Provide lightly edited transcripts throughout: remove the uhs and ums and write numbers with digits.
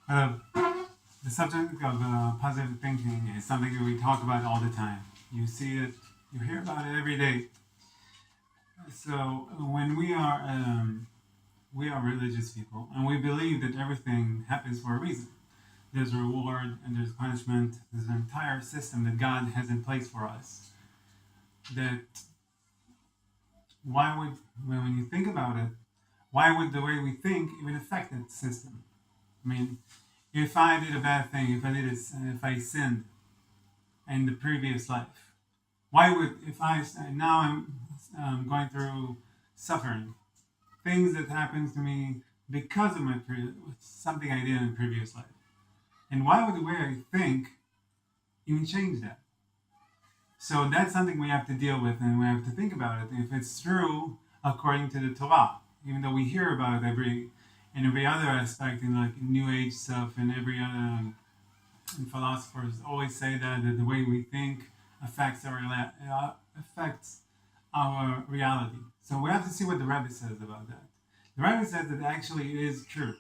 Uh, the subject of positive thinking is something that we talk about all the time. You see it, you hear about it every day. So when we are religious people, and we believe that everything happens for a reason. There's a reward and there's punishment. There's an entire system that God has in place for us. That why would, when you think about it, why would the way we think even affect that system? I mean, if I did a bad thing, if I sinned in the previous life, why would, if I now I'm going through suffering, things that happens to me because of something I did in the previous life, and why would the way I think even change that? So that's something we have to deal with, and we have to think about it. If it's true according to the Torah, even though we hear about it in every other aspect, in like New Age stuff, and every other and philosophers always say that the way we think affects affects our reality. So we have to see what the Rebbe says about that. The Rebbe says that actually it is true.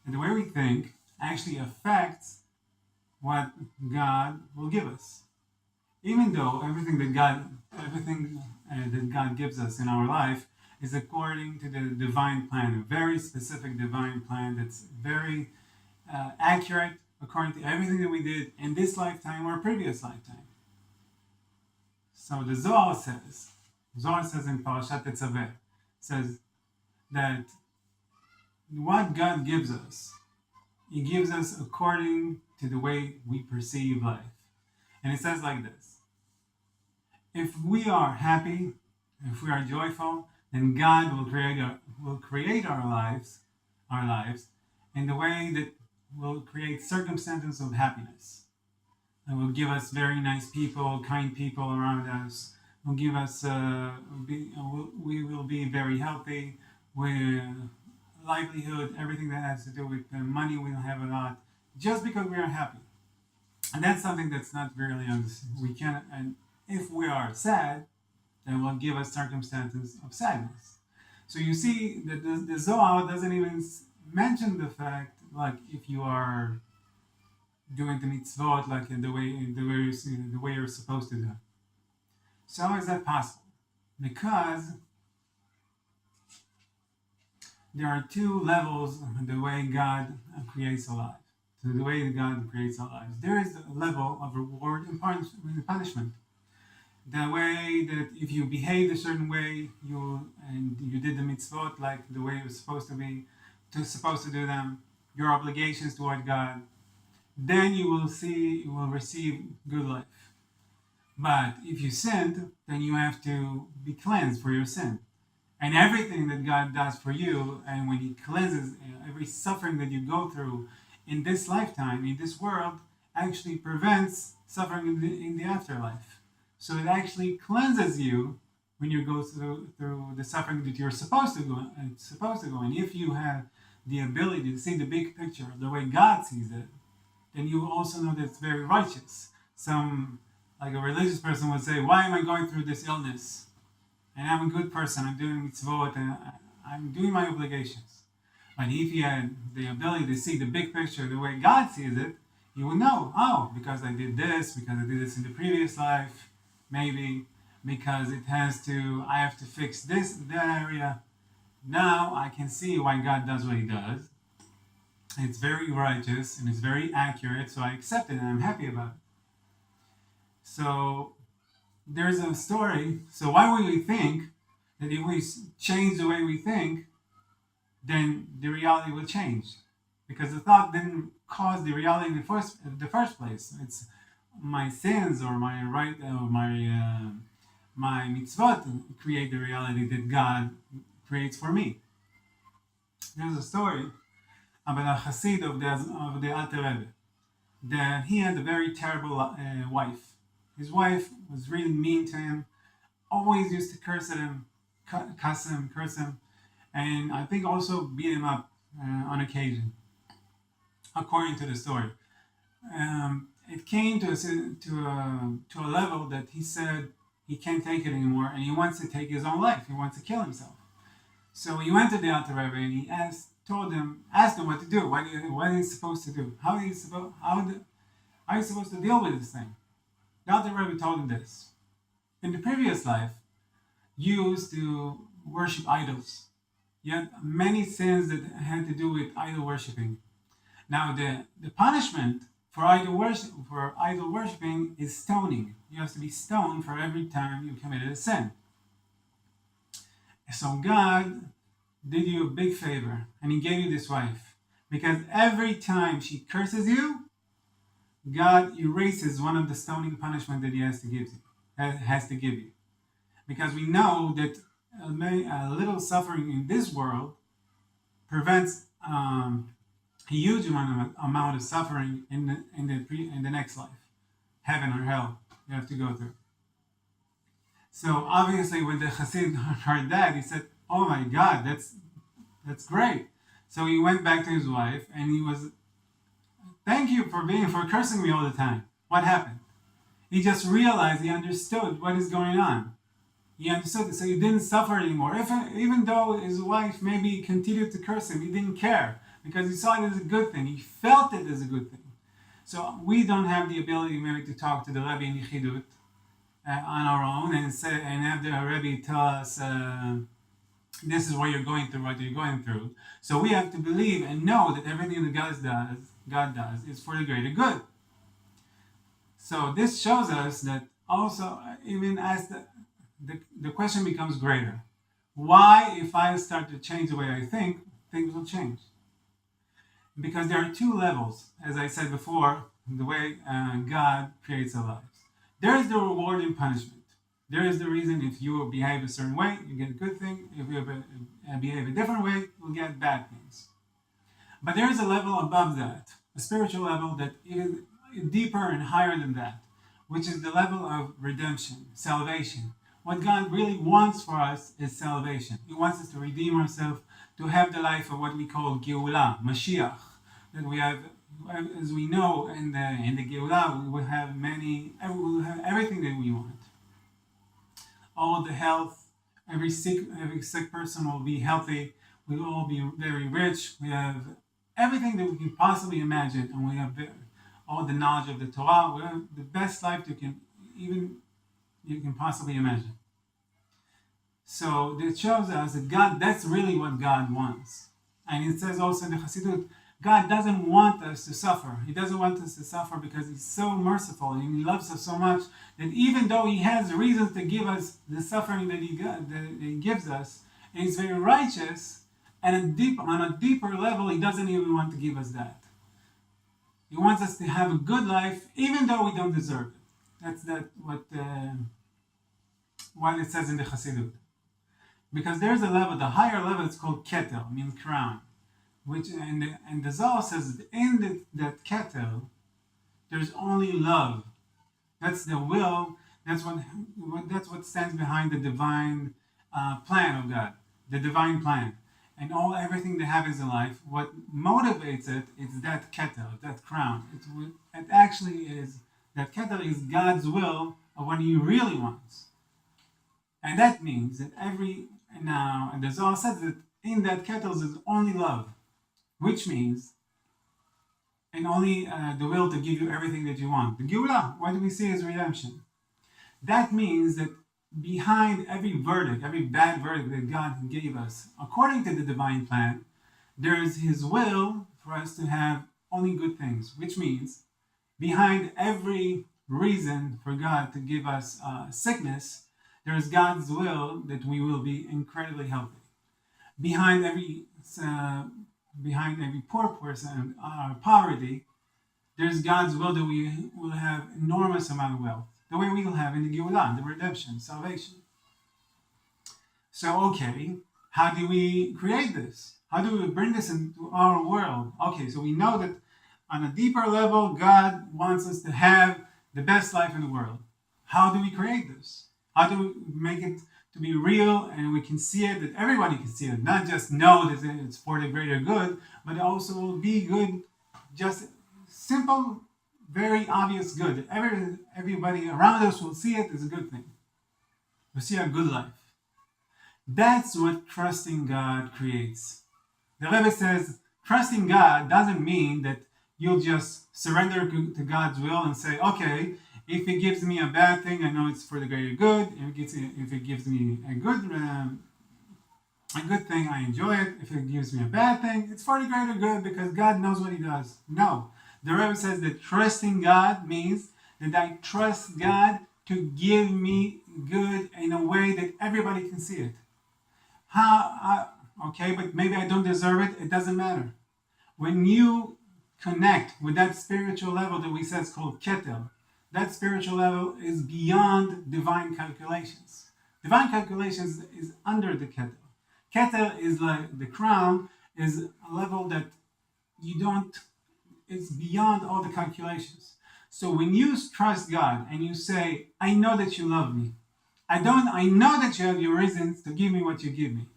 And the way we think actually affects what God will give us. Even though everything that God gives us in our life is according to the divine plan, a very specific divine plan that's very accurate according to everything that we did in this lifetime or previous lifetime. So the Zohar says in Parashat Tetzaveh, says that what God gives us, He gives us according to the way we perceive life. And it says like this: if we are happy, if we are joyful, then God will create our lives in the way that will create circumstances of happiness. And will give us very nice people, kind people around us. Will give us we will be very healthy. Livelihood, everything that has to do with money, we'll have a lot just because we are happy. And that's something that's not really understood. We can't. And if we are sad, then will give us circumstances of sadness. So you see that the Zohar doesn't even mention the fact, like, if you are doing the mitzvot like in the way you're supposed to do. So how is that possible? Because there are two levels of the way God creates a life. So the way that God creates our lives, there is a level of reward and punishment. The way that if you behaved a certain way, you did the mitzvot like the way it was supposed to do them, your obligations toward God, then you will receive good life. But if you sinned, then you have to be cleansed for your sin. And everything that God does for you, and when He cleanses every suffering that you go through in this lifetime, in this world, actually prevents suffering in the afterlife. So it actually cleanses you when you go through the suffering that you're supposed to go. And if you have the ability to see the big picture, the way God sees it, then you also know that it's very righteous. Like a religious person would say, why am I going through this illness? And I'm a good person, I'm doing mitzvot, and I'm doing my obligations. But if you had the ability to see the big picture the way God sees it, you would know, because I did this in the previous life, maybe, because I have to fix that area. Now I can see why God does what He does. It's very righteous and it's very accurate, so I accept it and I'm happy about it. So there's a story. So why would we think that if we change the way we think, then the reality will change? Because the thought didn't cause the reality in the first place. It's my sins or my mitzvot create the reality that God creates for me. There's a story about a Chassid of the Alter Rebbe, that he had a very terrible wife. His wife was really mean to him, always used to curse him, and I think also beat him up on occasion, according to the story. It came to a level that he said he can't take it anymore, and he wants to take his own life. He wants to kill himself. So he went to the Alter Rebbe and he asked asked him what to do. What are you supposed to do? How are you supposed to deal with this thing? Now the Rebbe told him this. In the previous life, you used to worship idols. You had many sins that had to do with idol worshiping. Now the punishment for idol worshiping is stoning. You have to be stoned for every time you committed a sin. So God did you a big favor, and He gave you this wife, because every time she curses you, God erases one of the stoning punishment that He has to give you. Because we know that a little suffering in this world prevents a huge amount of suffering in the next life, heaven or hell you have to go through. So obviously, when the Chassid heard that, he said, "Oh my God, that's great." So he went back to his wife and he was, "Thank you for cursing me all the time." What happened? He just realized, he understood what is going on. He understood it, so he didn't suffer anymore. Even though his wife maybe continued to curse him, he didn't care because he saw it as a good thing. He felt it as a good thing. So we don't have the ability maybe to talk to the Rebbe in Yichidut on our own and have the Rebbe tell us this is what you're going through. So we have to believe and know that everything that God does is for the greater good. So this shows us that also, even as the question becomes greater. Why, if I start to change the way I think, things will change? Because there are two levels, as I said before, the way God creates our lives. There is the reward and punishment. There is the reason if you behave a certain way, you get a good thing. If you behave a different way, you'll get bad things. But there is a level above that, a spiritual level that is deeper and higher than that, which is the level of redemption, salvation. What God really wants for us is salvation. He wants us to redeem ourselves, to have the life of what we call Geulah, Mashiach. That we have, as we know, in the Geulah, we will have everything that we want. All the health, every sick person will be healthy. We will all be very rich. We have everything that we can possibly imagine, and we have all the knowledge of the Torah. We have the best life you can possibly imagine. So it shows us that God, that's really what God wants. And it says also in the Chassidut, God doesn't want us to suffer. He doesn't want us to suffer because He's so merciful and He loves us so much that even though He has reasons to give us the suffering that He gives us, and He's very righteous, and on a deeper level, He doesn't even want to give us that. He wants us to have a good life, even though we don't deserve it. That's what it says in the Chassidut. Because there's a level, the higher level, it's called ketel, means crown. Which and the Zohar says that in that ketel, there's only love. That's the will. That's what stands behind the divine plan of God, the divine plan, and everything that happens in life. What motivates it is that ketel, that crown. It actually is that ketel is God's will of what He really wants, and that means that and the Zohar says that in that ketel is only love. Which means, and only the will to give you everything that you want. The Geulah, what do we see is redemption. That means that behind every bad verdict that God gave us, according to the divine plan, there is His will for us to have only good things. Which means, behind every reason for God to give us sickness, there is God's will that we will be incredibly healthy. Behind every poor person, poverty, there's God's will that we will have enormous amount of wealth, the way we will have in the Geulah, the redemption, salvation. So, okay, how do we create this? How do we bring this into our world? Okay, so we know that on a deeper level, God wants us to have the best life in the world. How do we create this? How do we make it to be real and we can see it, that everybody can see it, not just know that it's for the greater good, but also will be good, just simple, very obvious good. Everybody around us will see it as a good thing. We'll see a good life. That's what trusting God creates. The Rebbe says trusting God doesn't mean that you'll just surrender to God's will and say, okay, if He gives me a bad thing, I know it's for the greater good. If it gives me a good thing, I enjoy it. If it gives me a bad thing, it's for the greater good because God knows what He does. No. The Rebbe says that trusting God means that I trust God to give me good in a way that everybody can see it. Okay, but maybe I don't deserve it. It doesn't matter. When you connect with that spiritual level that we say is called keter, that spiritual level is beyond divine calculations. Divine calculations is under the keter. Keter is like the crown, is a level that you don't, it's beyond all the calculations. So when you trust God and you say, I know that you love me. I know that you have your reasons to give me what you give me.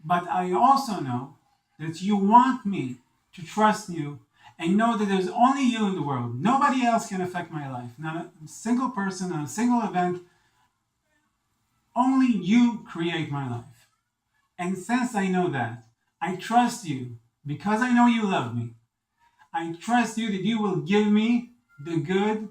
But I also know that you want me to trust you and know that there's only you in the world. Nobody else can affect my life. Not a single person, not a single event. Only you create my life. And since I know that, I trust you because I know you love me. I trust you that you will give me the good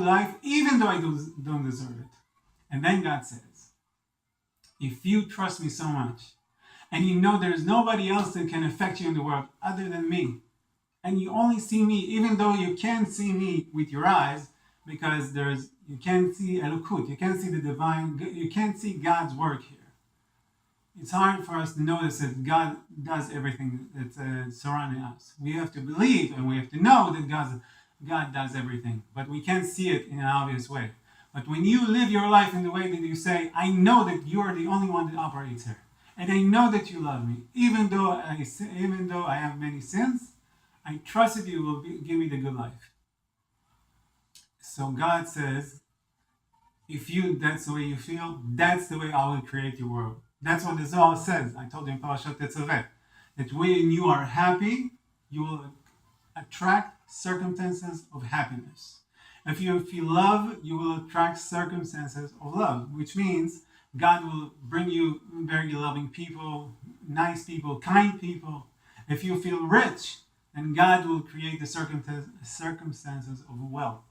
life, even though I don't deserve it. And then God says, if you trust me so much, and you know there's nobody else that can affect you in the world other than me, and you only see me, even though you can't see me with your eyes, because you can't see Elokut, you can't see the divine, you can't see God's work here. It's hard for us to notice that God does everything that's surrounding us. We have to believe and we have to know that God does everything, but we can't see it in an obvious way. But when you live your life in the way that you say, I know that you are the only one that operates here, and I know that you love me, even though I have many sins, I trust that you will give me the good life. So God says, that's the way you feel, that's the way I will create your world. That's what the Zohar says. I told you in Parashat Tetzaveh that when you are happy, you will attract circumstances of happiness. If you feel love, you will attract circumstances of love, which means God will bring you very loving people, nice people, kind people. If you feel rich, then God will create the circumstances of wealth,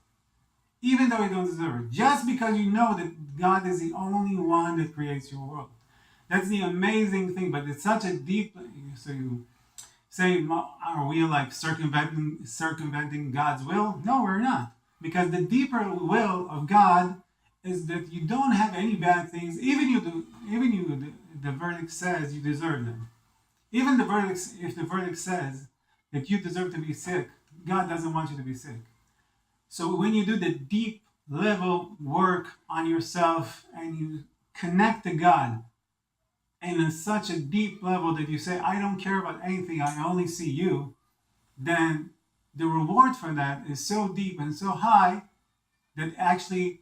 even though you don't deserve it, just because you know that God is the only one that creates your world. That's the amazing thing, but it's such a deep. So you say, are we like circumventing God's will? No, we're not, because the deeper will of God is that you don't have any bad things. The verdict says you deserve them. Even if the verdict says that you deserve to be sick, God doesn't want you to be sick. So when you do the deep level work on yourself and you connect to God, and in such a deep level that you say, I don't care about anything, I only see you, then the reward for that is so deep and so high that actually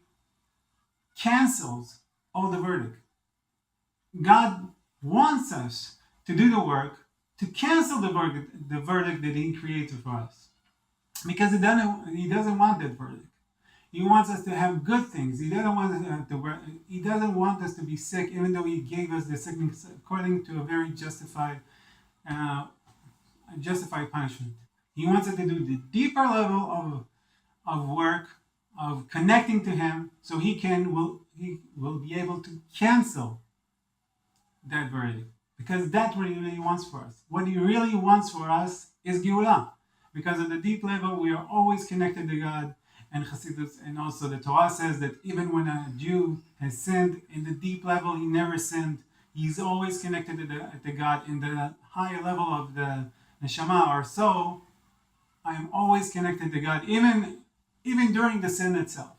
cancels all the verdict. God wants us to do the work to cancel the verdict that He created for us. Because He doesn't want that verdict. He wants us to have good things. He doesn't want us to be sick, even though He gave us the sickness according to a very justified punishment. He wants us to do the deeper level of work, of connecting to Him, so He will be able to cancel that verdict. Because that's what He really wants for us. What He really wants for us is Geulah. Because at the deep level, we are always connected to God. And Chassidus, and also the Torah says that even when a Jew has sinned, in the deep level, he never sinned. He's always connected to God. In the higher level of the neshama, or soul, I am always connected to God, even during the sin itself.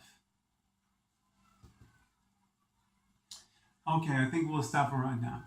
Okay, I think we'll stop right now.